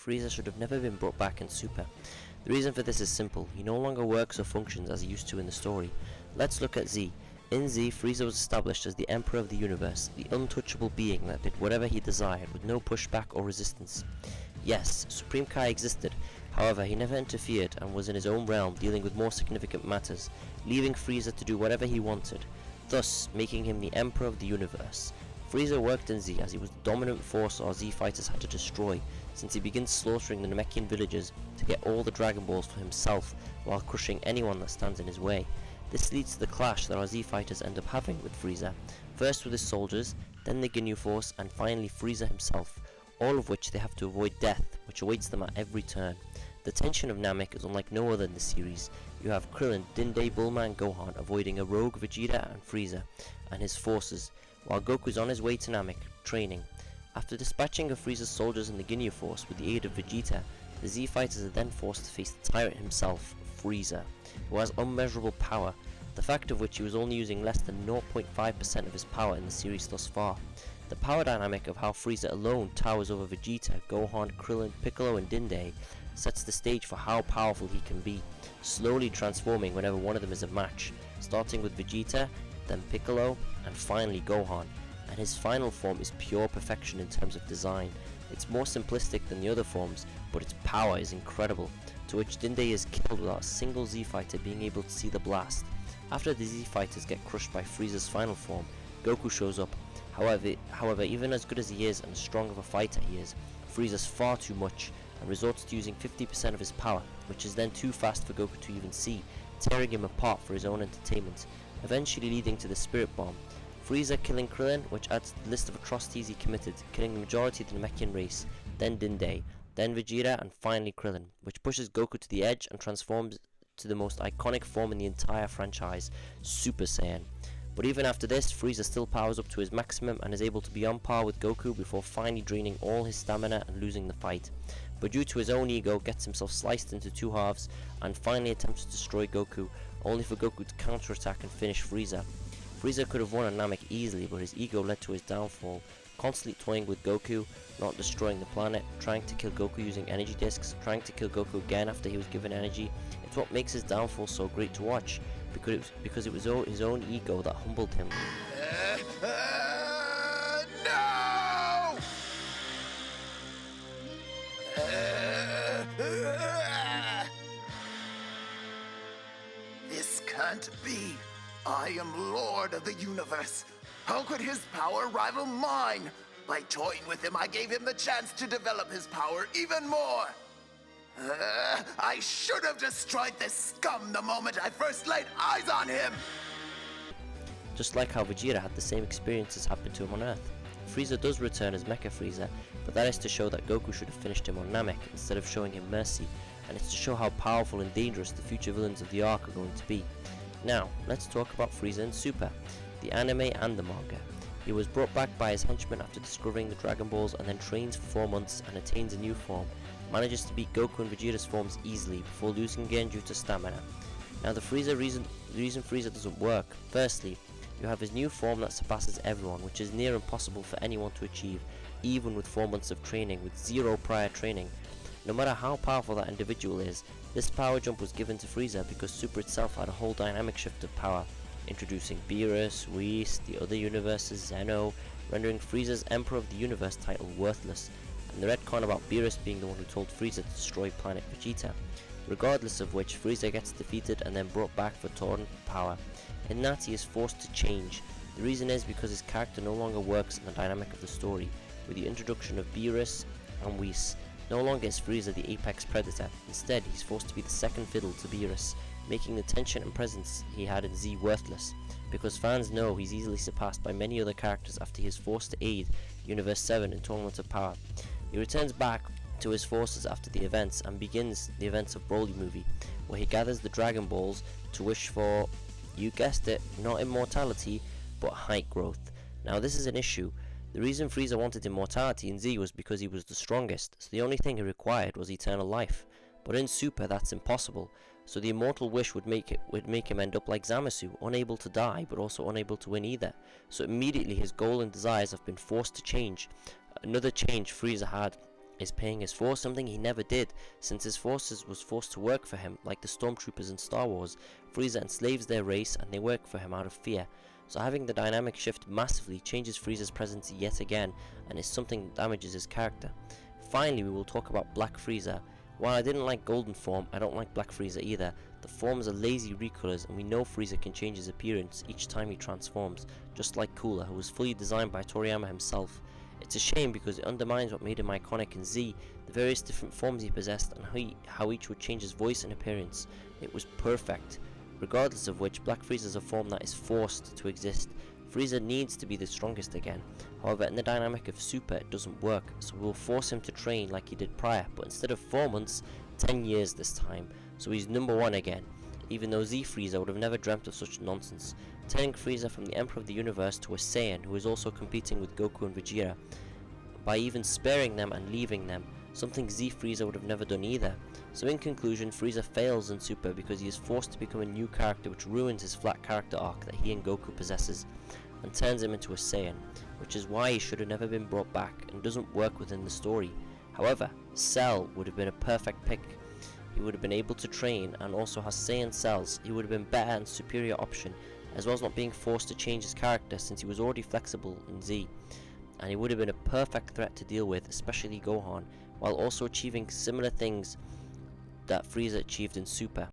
Freeza should have never been brought back in Super. The reason for this is simple. He no longer works or functions as he used to in the story. Let's look at Z. In Z, Freeza was established as the Emperor of the Universe, the untouchable being that did whatever he desired with no pushback or resistance. Yes, Supreme Kai existed, however he never interfered and was in his own realm dealing with more significant matters, leaving Freeza to do whatever he wanted, thus making him the Emperor of the Universe. Freeza worked in Z as he was the dominant force our Z fighters had to destroy, since he begins slaughtering the Namekian villagers to get all the Dragon Balls for himself while crushing anyone that stands in his way. This leads to the clash that our Z fighters end up having with Freeza, first with his soldiers, then the Ginyu Force, and finally Freeza himself, all of which they have to avoid death, which awaits them at every turn. The tension of Namek is unlike no other in the series. You have Krillin, Dindé, Bulma and Gohan avoiding a rogue Vegeta and Freeza and his forces, while Goku's on his way to Namek, training. After dispatching of Frieza's soldiers in the Ginyu Force with the aid of Vegeta, the Z fighters are then forced to face the tyrant himself, Freeza, who has unmeasurable power, the fact of which he was only using less than 0.5% of his power in the series thus far. The power dynamic of how Freeza alone towers over Vegeta, Gohan, Krillin, Piccolo and Dindé sets the stage for how powerful he can be, slowly transforming whenever one of them is a match, starting with Vegeta, then Piccolo, and finally Gohan, and his final form is pure perfection in terms of design. It's more simplistic than the other forms, but its power is incredible, to which Dindé is killed without a single Z fighter being able to see the blast. After the Z fighters get crushed by Frieza's final form, Goku shows up. However, even as good as he is and as strong of a fighter he is, Frieza's far too much and resorts to using 50% of his power, which is then too fast for Goku to even see, tearing him apart for his own entertainment, eventually leading to the Spirit Bomb. Freeza killing Krillin, which adds to the list of atrocities he committed, killing the majority of the Namekian race, then Dindé, then Vegeta, and finally Krillin, which pushes Goku to the edge and transforms to the most iconic form in the entire franchise, Super Saiyan. But even after this, Freeza still powers up to his maximum and is able to be on par with Goku before finally draining all his stamina and losing the fight. But due to his own ego, gets himself sliced into two halves and finally attempts to destroy Goku, only for Goku to counterattack and finish Freeza. Freeza could have won on Namek easily, but his ego led to his downfall, constantly toying with Goku, not destroying the planet, trying to kill Goku using energy discs, trying to kill Goku again after he was given energy. It's what makes his downfall so great to watch, because it was his own ego that humbled him. No! This can't be. I am Lord of the Universe. How could his power rival mine? By toying with him, I gave him the chance to develop his power even more. I should have destroyed this scum the moment I first laid eyes on him! Just like how Vegeta had the same experiences happen to him on Earth. Freeza does return as Mecha Freeza, but that is to show that Goku should have finished him on Namek instead of showing him mercy, and it's to show how powerful and dangerous the future villains of the arc are going to be. Now, let's talk about Freeza in Super, the anime and the manga. He was brought back by his henchmen after discovering the Dragon Balls and then trains for 4 months and attains a new form, manages to beat Goku and Vegeta's forms easily before losing again due to stamina. Now the reason Freeza doesn't work, firstly, you have his new form that surpasses everyone, which is near impossible for anyone to achieve, even with 4 months of training with 0 prior training. No matter how powerful that individual is, this power jump was given to Freeza because Super itself had a whole dynamic shift of power, introducing Beerus, Whis, the other universes, Zeno, rendering Frieza's Emperor of the Universe title worthless, and the retcon about Beerus being the one who told Freeza to destroy planet Vegeta, regardless of which Freeza gets defeated and then brought back for torn power. In that he is forced to change. The reason is because his character no longer works in the dynamic of the story, with the introduction of Beerus and Whis. No longer is Freeza the apex predator, instead he's forced to be the second fiddle to Beerus, making the tension and presence he had in Z worthless, because fans know he's easily surpassed by many other characters after he is forced to aid Universe 7 in Tournament of Power. He returns back to his forces after the events and begins the events of Broly movie, where he gathers the Dragon Balls to wish for, you guessed it, not immortality, but height growth. Now this is an issue. The reason Freeza wanted immortality in Z was because he was the strongest, so the only thing he required was eternal life. But in Super that's impossible, so the immortal wish would make him end up like Zamasu, unable to die but also unable to win either. So immediately his goal and desires have been forced to change. Another change Freeza had is paying his force, something he never did, since his forces was forced to work for him, like the stormtroopers in Star Wars. Frieza enslaves their race and they work for him out of fear. So having the dynamic shift massively changes Frieza's presence yet again, and is something that damages his character. Finally, we will talk about Black Frieza. While I didn't like Golden form, I don't like Black Frieza either. The forms are lazy recolors, and we know Frieza can change his appearance each time he transforms, just like Cooler, who was fully designed by Toriyama himself. It's a shame because it undermines what made him iconic in Z, the various different forms he possessed and how each would change his voice and appearance. It was perfect. Regardless of which, Black Frieza is a form that is forced to exist. Frieza needs to be the strongest again. However, in the dynamic of Super, it doesn't work, so we'll force him to train like he did prior, but instead of 4 months, 10 years this time, so he's number 1 again, even though Z Frieza would have never dreamt of such nonsense, turning Frieza from the Emperor of the Universe to a Saiyan who is also competing with Goku and Vegeta, by even sparing them and leaving them, something Z Frieza would have never done either. So in conclusion, Frieza fails in Super because he is forced to become a new character, which ruins his flat character arc that he and Goku possesses, and turns him into a Saiyan, which is why he should have never been brought back and doesn't work within the story. However, Cell would have been a perfect pick. He would have been able to train and also has Saiyan cells. He would have been better and superior option, as well as not being forced to change his character since he was already flexible in Z, and he would have been a perfect threat to deal with, especially Gohan, while also achieving similar things that Frieza achieved in Super.